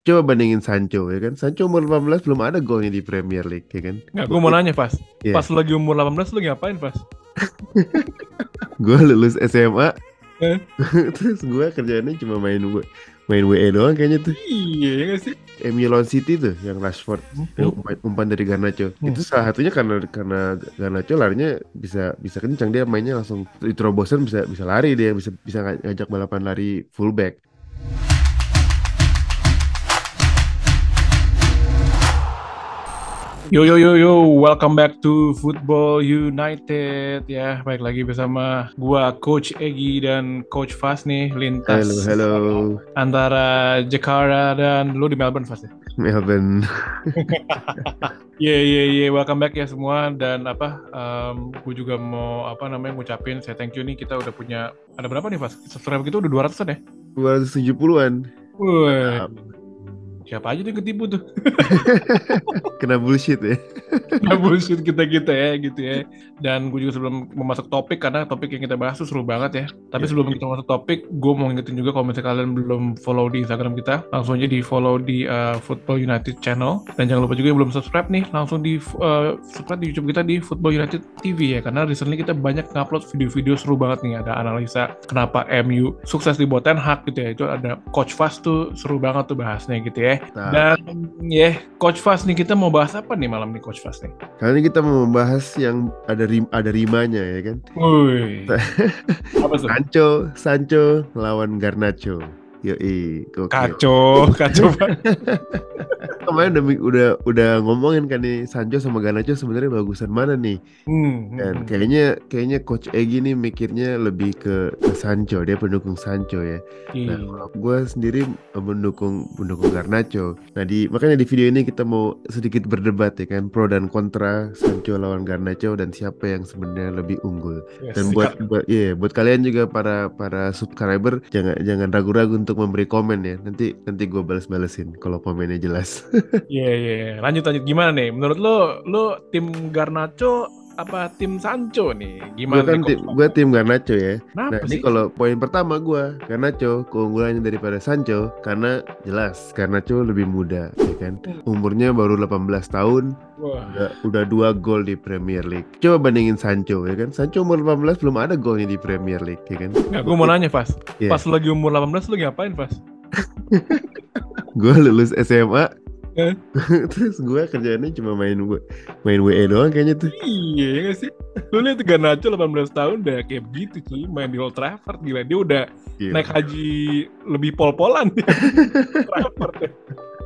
Coba bandingin Sancho ya kan. Sancho umur 18 belum ada golnya di Premier League ya kan. Nggak, gue mau nanya, Pas. Iya, Pas lu lagi umur 18, lu ngapain, Pas? gue lulus SMA Eh, terus gue kerjaannya cuma main WE doang kayaknya tuh. iya ya nggak sih? MU lawan City tuh yang Rashford yang Hmm. umpan dari Garnacho. Hmm. Itu salah satunya karena Garnacho larinya bisa bisa kencang, dia mainnya langsung diterobosan, bisa bisa lari, dia bisa bisa ngajak balapan lari fullback. Yo yo yo yo, welcome back to Football United ya. Baik lagi bersama gua Coach Egi dan Coach Fas nih, Halo, lintas halo, antara Jakarta dan lu di Melbourne, Fas ya. Melbourne. Welcome back ya semua. Dan gue juga mau ngucapin saya thank you nih, kita udah punya ada berapa nih, Fas? Subscriber kita udah 200-an ya. 270-an. Wih, siapa aja tuh yang ketipu tuh? Kena bullshit ya. Nah, bullshit kita ya gitu ya. Dan gue juga sebelum memasuk topik, karena topik yang kita bahas tuh seru banget ya. Tapi Ya. sebelum kita masuk topik, gue mau ngingetin juga kalau misalnya kalian belum follow di Instagram kita, langsung aja di follow di Football United Channel. Dan jangan lupa juga yang belum subscribe nih, langsung di subscribe di YouTube kita di Football United TV ya. Karena recently kita banyak ngupload video-video seru banget nih. Ada analisa kenapa MU sukses di bawah Ten Hag gitu ya. Itu ada Coach Fast tuh seru banget tuh bahasnya gitu ya. Nah, Dan Coach Fast nih, kita mau bahas apa nih malam nih, Coach Fast nih? kali ini kita mau membahas yang ada rimanya ya kan. Wih, apa tuh? Sancho lawan Garnacho. Yoi, gokil. Kacau banget. Kemarin udah ngomongin kan nih, Sancho sama Garnacho sebenarnya bagusan mana nih? Dan kayaknya Coach Egi nih mikirnya lebih ke Sancho, dia pendukung Sancho ya. Nah, kalau gue sendiri mendukung Garnacho. Nah, makanya di video ini kita mau sedikit berdebat ya kan, pro dan kontra Sancho lawan Garnacho dan siapa yang sebenarnya lebih unggul. Dan buat kalian juga para subscriber, jangan ragu-ragu untuk memberi komen ya. Nanti gue balesin kalau komennya jelas. Iya. Lanjut gimana nih? Menurut lo tim Garnacho apa tim Sancho nih? Gimana nih, Coach? Gue tim Garnacho ya. Kenapa Nah, ini sih? kalau poin pertama gue Garnacho, keunggulannya daripada Sancho karena jelas Garnacho lebih muda ya kan. Umurnya baru 18 tahun. Wah. Udah 2 gol di Premier League. Coba bandingin Sancho ya kan. Sancho umur 18 belum ada golnya di Premier League ya kan. Nggak, gue mau nanya, Fas. Iya. Pas lu lagi umur 18, lu ngapain, Fas? Gue lulus SMA Eh? terus gue kerjaannya cuma main WE doang kayaknya tuh. Iya ya nggak sih? Lu lihat Garnacho 18 tahun udah kayak begitu cuy, main di Old Trafford, gila. Dia udah Gila. naik haji lebih pol-polan dia. Trafford ya.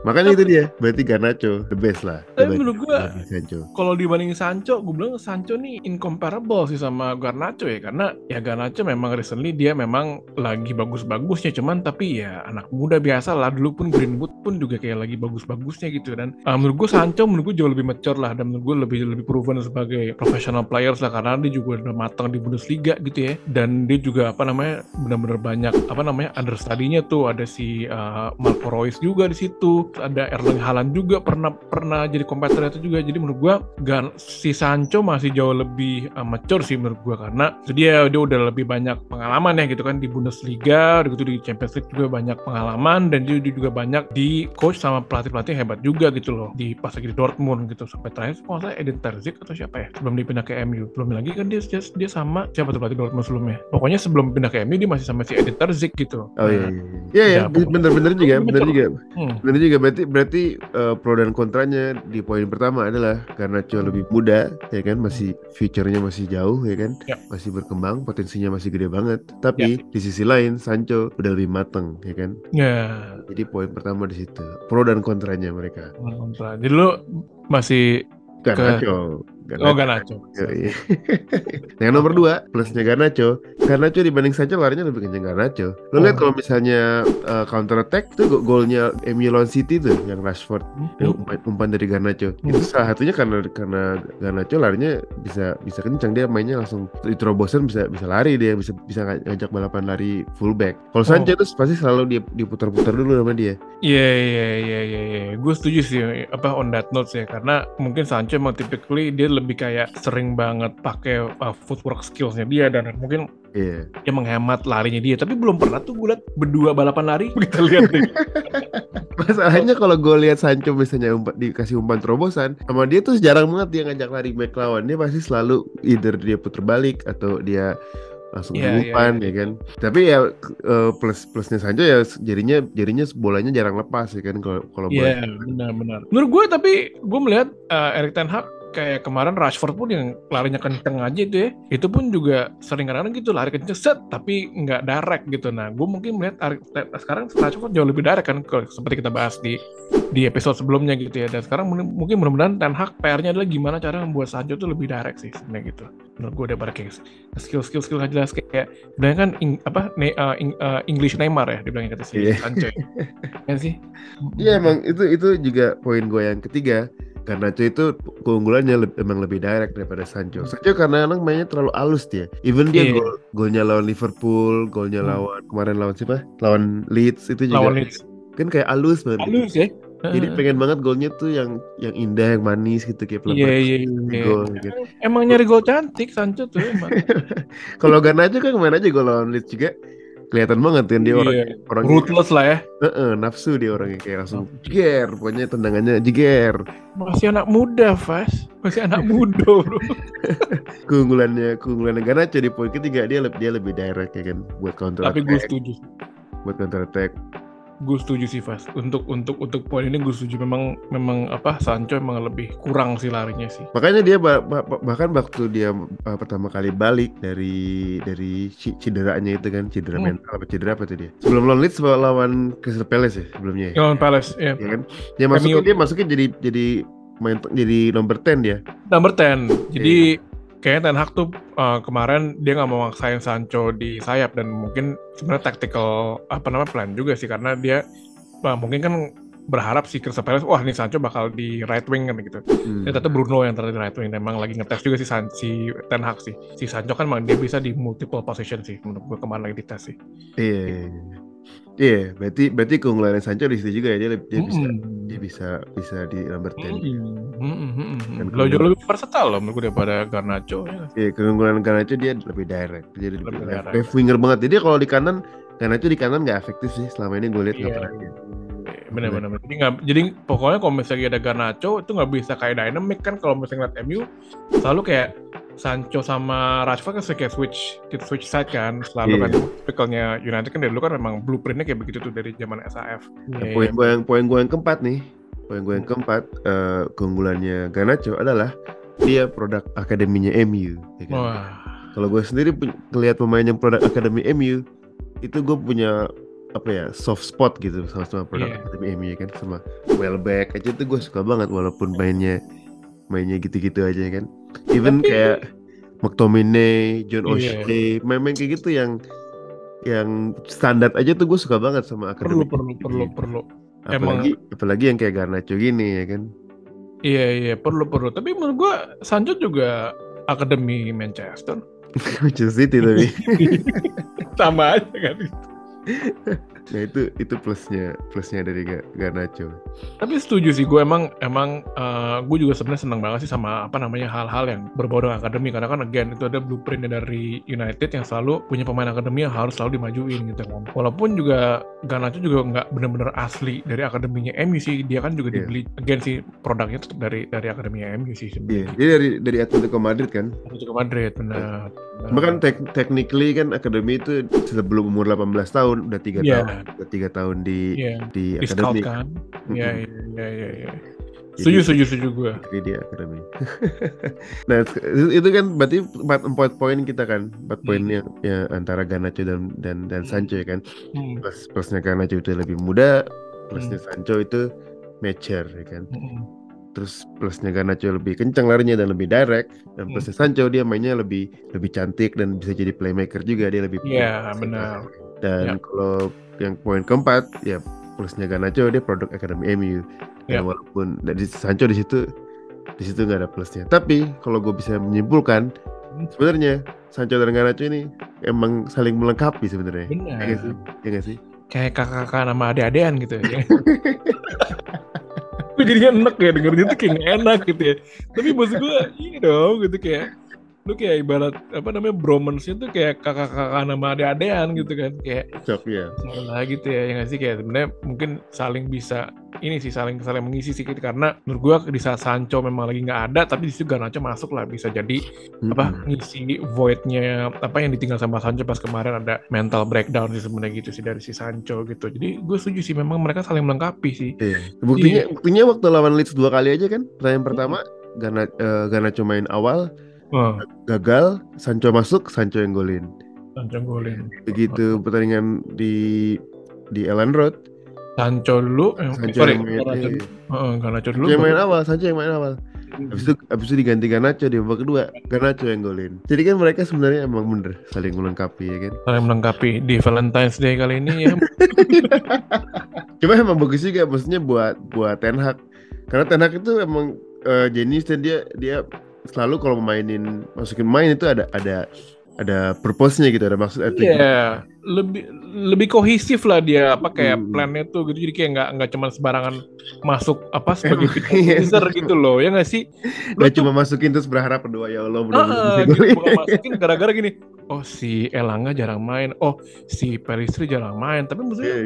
Makanya itu dia, berarti Garnacho the best lah. Tapi menurut gue, Sancho. kalau dibanding Sancho, gue bilang Sancho nih incomparable sih sama Garnacho ya. Karena ya Garnacho memang recently dia memang lagi bagus-bagusnya. Cuman tapi ya anak muda biasa lah. Dulu pun Greenwood pun juga kayak lagi bagus-bagusnya gitu. Dan menurut gue Sancho jauh lebih mature lah. Dan menurut gue lebih proven sebagai professional players lah. Karena dia juga udah matang di Bundesliga gitu ya. Dan dia juga benar-benar banyak understudy-nya tuh. Ada si Marco Reus juga di situ. Ada Erling Haaland juga pernah jadi kompetitor itu juga. Jadi menurut gua si Sancho masih jauh lebih mature sih menurut gua, karena dia udah lebih banyak pengalaman ya gitu kan di Bundesliga, gitu di Champions League juga banyak pengalaman, dan dia juga banyak di coach sama pelatih hebat juga gitu loh, di pas lagi di Dortmund gitu. Sampai terakhir kalau saya Edin Terzic atau siapa ya sebelum dipindah ke MU. Belum lagi kan dia sama siapa tuh pelatih Dortmund sebelumnya. Pokoknya sebelum pindah ke MU dia masih sama si Edin Terzic gitu. Oh iya. Bener juga. Berarti pro dan kontranya di poin pertama adalah Garnacho lebih muda ya kan, masih future-nya masih jauh ya kan, masih berkembang, potensinya masih gede banget. Tapi di sisi lain Sancho udah lebih mateng ya kan. Jadi poin pertama di situ, pro dan kontranya mereka. Jadi lu masih Garnacho. Garnacho. Yang nomor 2 plusnya Garnacho dibanding Sancho larinya lebih kenceng Garnacho. Lo lihat kalau misalnya counter attack tuh golnya MU lawan City tuh yang Rashford umpan dari Garnacho. Itu salah satunya karena Garnacho larinya bisa kencang, dia mainnya langsung diterobosan, bisa lari, dia bisa ngajak balapan lari fullback. Kalau Sancho tuh pasti selalu dia diputar-putar dulu sama dia. Iya. Gue setuju sih on that note ya, karena mungkin Sancho emang typically dia lebih kayak sering banget pakai footwork skillsnya dia, dan mungkin dia menghemat larinya dia. Tapi belum pernah tuh gue liat berdua balapan lari. Kita lihat deh. Masalahnya kalau gue lihat Sancho misalnya dikasih umpan terobosan sama dia tuh jarang banget dia ngajak lari back lawan. Dia pasti selalu either dia puter balik atau dia langsung umpan ya kan. Tapi ya plusnya Sancho ya jadinya bolanya jarang lepas ya kan kalau benar. Menurut gue, tapi gue melihat Erik ten Hag kayak kemarin Rashford pun yang larinya kenceng aja itu ya, itu pun juga sering kadang-kadang gitu lari kenceng set tapi nggak direct gitu. Nah gue mungkin melihat sekarang Rashford jauh lebih direct kan, seperti kita bahas di episode sebelumnya gitu ya. Dan sekarang mungkin mudah-mudahan Ten Hag PR-nya adalah gimana cara membuat Sancho tuh lebih direct sih sebenarnya gitu. Menurut gue udah pada kayak skill nggak jelas kayak sebenarnya kan English Neymar ya dibilangnya kata si Sancho kan sih. Iya emang itu juga poin gue yang ketiga. Garnacho itu keunggulannya emang lebih direct daripada Sancho. Sancho karena mainnya terlalu halus dia. Even dia golnya lawan Liverpool, golnya kemarin lawan siapa? Lawan Leeds itu juga. Lawan Leeds. Kan kayak halus banget. Halus ya. Jadi pengen banget golnya tuh yang indah, yang manis gitu kayak pelan-pelan gol gitu. Emang nyari gol cantik Sancho tuh emang. Kalau Garnacho kan kemarin aja gol lawan Leeds juga. Kelihatan banget kan dia orang ruthless lah ya. Nafsu dia orangnya kayak langsung jeger, pokoknya tendangannya jeger. Masih anak muda, Fas. Masih anak muda, bro. keunggulannya Garnacho di poin ketiga dia lebih direct ya kan buat counter attack. Tapi gue setuju. Buat counter attack. Gue setuju sih, Fas. Untuk poin ini gue setuju, memang Sancho emang lebih kurang sih larinya sih. Makanya dia bahkan waktu dia pertama kali balik dari cederanya itu kan, cedera mental apa cedera apa tuh dia. Sebelum lawan Leeds lawan Crystal Palace ya sebelumnya. Lawan Palace, ya kan. Dia masuknya jadi nomor 10 dia. Nomor 10. Jadi kayaknya Ten Hag tuh kemarin dia nggak mau maksain Sancho di sayap, dan mungkin sebenarnya tactical plan juga sih, karena dia mungkin kan berharap si Crystal Palace wah ini Sancho bakal di right wing kan gitu. Ternyata Bruno yang ternyata di right wing. Memang lagi ngetes juga si Ten Hag sih. Si Sancho kan memang dia bisa di multiple position sih, menurut gue kemarin lagi dites sih. Iya, berarti keunggulan Sancho di situ juga ya, dia bisa di nomor 10. Jauh lebih versatile loh menurut gue daripada Garnacho. Iya, keunggulan Garnacho dia lebih direct, jadi lebih left winger banget. Jadi kalau di kanan Garnacho di kanan nggak efektif sih selama ini gue lihat nggak pernah. Benar. Jadi pokoknya kalau misalnya ada Garnacho itu nggak bisa kayak dynamic kan. Kalau misalnya ngeliat MU selalu kayak Sancho sama Rashford kan kayak switch side kan selalu kan. Tipikalnya United kan dari dulu kan memang blueprintnya kayak begitu tuh dari zaman SAF. Poin gue yang keempat nih. Keunggulannya Garnacho adalah dia produk akademinya MU. Ya kan? Kalau gue sendiri ngelihat pemain yang produk akademi MU itu gue punya soft spot gitu sama produk akademi MU kan, sama Welbeck aja tuh gue suka banget walaupun mainnya gitu-gitu aja kan. Even kayak McTominay, John O'Shea, main kayak gitu yang standar aja tuh gue suka banget sama akademi. Perlu. Apalagi yang kayak Garnacho gini ya kan. Iya perlu. Tapi menurut gue Sancho juga akademi Manchester. Manchester City tapi. Sama aja kan. Nah itu plusnya dari Garnacho. Tapi setuju sih, gue emang gue juga sebenarnya senang banget sih sama hal-hal yang berbau dengan akademi, karena kan again itu ada blueprintnya dari United yang selalu punya pemain akademi yang harus selalu dimajuin gitu kan. Walaupun juga Garnacho juga nggak benar-benar asli dari akademinya MU sih, dia kan juga dibeli again sih, produknya tetap dari akademinya MU sih sebenarnya. Dia dari Atletico Madrid kan. Atletico Madrid benar. Bahkan technically kan akademi itu sebelum umur 18 tahun udah 3 tahun. Udah 3 tahun di akademi kan. Iya. Setuju gue. Di akademi. Nah itu kan berarti 4 poin kita kan, 4 poin yang antara Garnacho dan Sancho ya kan. Plusnya Garnacho itu lebih muda, plusnya Sancho itu mature ya kan. Terus plusnya Garnacho lebih kencang larinya dan lebih direct, dan plusnya Sancho dia mainnya lebih cantik dan bisa jadi playmaker juga, dia lebih. Iya benar. Dan kalau yang poin keempat ya plusnya Garnacho dia produk akademi MU. Dan walaupun dari Sancho di situ nggak ada plusnya. Tapi kalau gue bisa menyimpulkan sebenarnya Sancho dan Garnacho ini emang saling melengkapi sebenarnya. Benar. Ya nggak sih? Kayak kakak-kakak sama adik-adikan gitu ya. jadinya enak ya, dengernya tuh kayak gak enak gitu ya. Tapi maksud gue iya dong gitu, kayak lu kayak ibarat apa namanya, bromance-nya tuh kayak kakak-kakak sama ade-adean gitu kan, kayak Cocok ya. salah gitu ya, yang nggak sih, kayak sebenarnya mungkin saling bisa ini sih, saling mengisi sih gitu. Karena menurut gua di saat Sancho memang lagi nggak ada, tapi di situ Garnacho masuk lah, bisa jadi apa, ngisi void-nya apa yang ditinggal sama Sancho pas kemarin. Ada mental breakdown sih sebenarnya gitu sih dari si Sancho gitu. Jadi gue setuju sih, memang mereka saling melengkapi sih. Buktinya waktu lawan Leeds 2 kali aja kan. Pertandingan pertama Garnacho main awal, gagal, Sancho masuk, Sancho yang golin. Begitu pertandingan di Ellen Road, Sancho dulu, Garnacho dulu. Sancho yang main awal. Habis itu diganti Garnacho di babak kedua, Garnacho yang golin. Jadi kan mereka sebenarnya emang bener saling melengkapi ya kan. Saling melengkapi di Valentine's Day kali ini ya. Cuma emang bagus juga, maksudnya buat Ten Hag. Karena Ten Hag itu emang jenius, dan dia selalu kalau masukin main itu ada purpose-nya gitu, ada maksud. Iya, lebih kohesif lah dia, apa kayak plan-nya tuh gitu. Jadi kayak nggak cuma sembarangan masuk apa sebagai user gitu loh, ya nggak sih? Nggak cuma masukin terus berharap berdoa ya Allah mudah-mudahan gitu, bukan masukin gara-gara gini, oh si Elanga jarang main, oh si Peristri jarang main, tapi maksudnya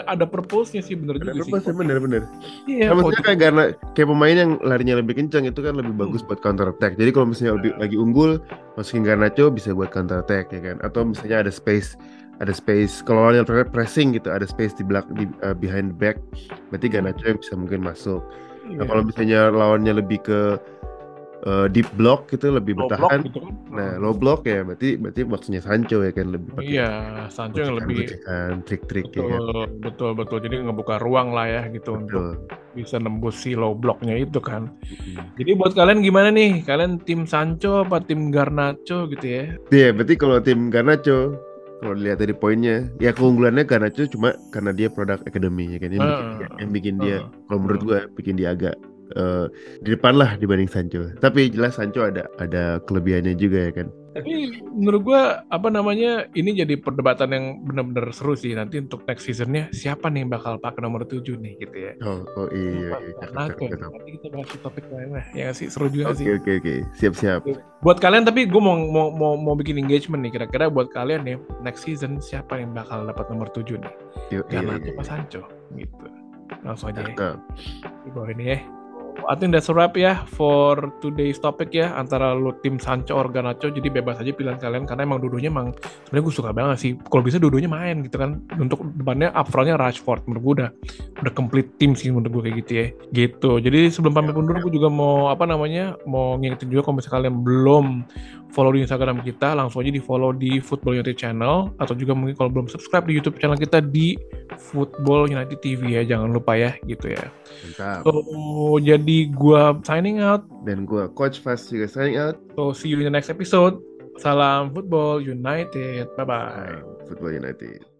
ada purpose-nya sih, bener juga sih. Bener. Iya. Maksudnya kayak pemain yang larinya lebih kencang itu kan lebih bagus buat counter attack. Jadi kalau misalnya lagi unggul, masukin Garnacho bisa buat counter attack ya kan. Atau misalnya ada space kalau lawannya pressing gitu, ada space di behind the back, berarti Garnacho yang bisa mungkin masuk. Nah kalau misalnya lawannya lebih ke deep block gitu, lebih bertahan gitu kan? Nah low block ya berarti maksudnya Sancho ya kan, lebih pakai Sancho yang lebih trik-trik betul jadi ngebuka ruang lah ya gitu, untuk bisa nembus si low blocknya itu kan. Jadi buat kalian gimana nih, kalian tim Sancho apa tim Garnacho gitu ya? Iya berarti kalau tim Garnacho, kalau dilihat dari poinnya ya keunggulannya Garnacho cuma karena dia produk academy ya kan, yang bikin dia kalau menurut gue bikin dia agak di depan lah dibanding Sancho. Tapi jelas Sancho ada kelebihannya juga ya kan. Tapi menurut gue apa namanya, ini jadi perdebatan yang benar-benar seru sih nanti untuk next seasonnya, siapa nih yang bakal pakai nomor 7 nih gitu ya. Oh iya. Nanti kita bahas di topik lain lah ya sih, seru juga sih. Oke. Siap. Buat kalian, tapi gue mau bikin engagement nih, kira-kira buat kalian nih next season siapa yang bakal dapat nomor 7 nih? Garnacho apa Sancho gitu. Langsung aja ya. Di bawah ini ya. I think that's a wrap ya for today's topic ya, antara lu tim Sancho or Garnacho. Jadi bebas aja pilihan kalian, karena emang dua-duanya emang sebenarnya gue suka banget sih. Kalau bisa dua-duanya main gitu kan. Untuk depannya up frontnya Rashford, menurut gue udah complete tim sih menurut gue kayak gitu ya. Gitu. Jadi sebelum pamit undur, gue juga mau ngingetin juga, kalau misalnya kalian belum follow di Instagram kita, langsung aja di follow di Football United Channel, atau juga mungkin kalau belum subscribe di YouTube channel kita di Football United TV ya, jangan lupa ya gitu ya. Mantap. So jadi gua signing out, dan gua Coach Fast juga signing out. So see you in the next episode. Salam Football United, bye bye. Football United.